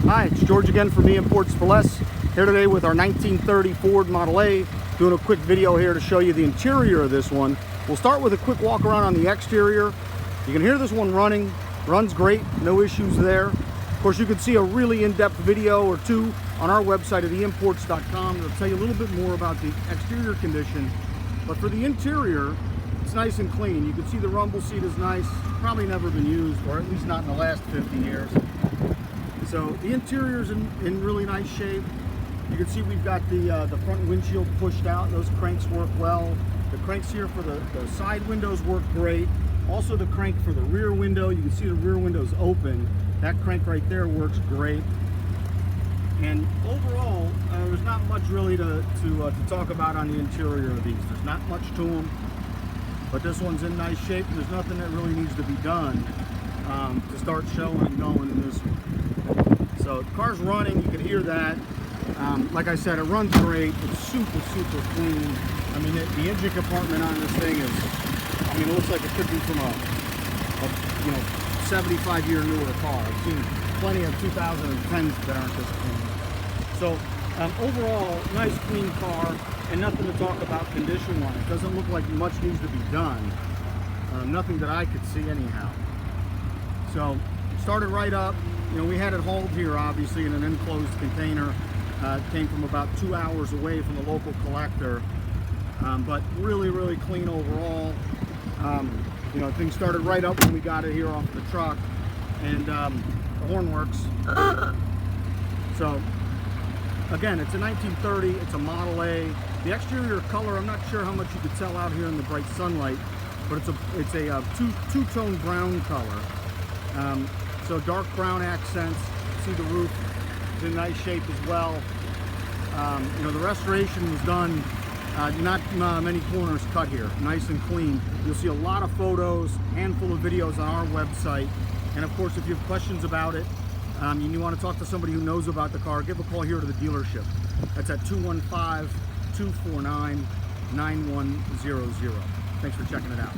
Hi, it's George again from Imports for Less. Here today with our 1930 Ford Model A, doing a quick video here to show you the interior of this one. We'll start with a quick walk around on the exterior. You can hear this one running, runs great, no issues there. Of course, you can see a really in-depth video or two on our website at theimports.com. It'll tell you a little bit more about the exterior condition. But for the interior, it's nice and clean. You can see the rumble seat is nice, probably never been used, or at least not in the last 50 years. So the interior's in really nice shape. You can see we've got the front windshield pushed out. Those cranks work well. The cranks here for the side windows work great. Also the crank for the rear window, you can see the rear window's open. That crank right there works great. And overall, there's not much really to talk about on the interior of these. There's not much to them, but this one's in nice shape. There's nothing that really needs to be done to start showing and going in this one. So the car's running, you can hear that. Like I said, it runs great. It's super, super clean. I mean, the engine compartment on this thing is, I mean, it looks like it could be from a 75-year newer car. I've seen plenty of 2010s that aren't this clean. So overall, nice clean car, and nothing to talk about condition-wise. It doesn't look like much needs to be done. Nothing that I could see anyhow. So started right up. You know, we had it hauled here, obviously, in an enclosed container. It came from about 2 hours away from the local collector, but really, really clean overall. You know, things started right up when we got it here off the truck, and the horn works. So, again, it's a 1930, it's a Model A. The exterior color, I'm not sure how much you could tell out here in the bright sunlight, but it's a two-tone brown color. So dark brown accents. See the roof is in nice shape as well. You know, the restoration was done, not many corners cut here. Nice and clean. You'll see a lot of photos, handful of videos on our website. And of course, if you have questions about it, and you want to talk to somebody who knows about the car, give a call here to the dealership. That's at 215-249-9100. Thanks for checking it out.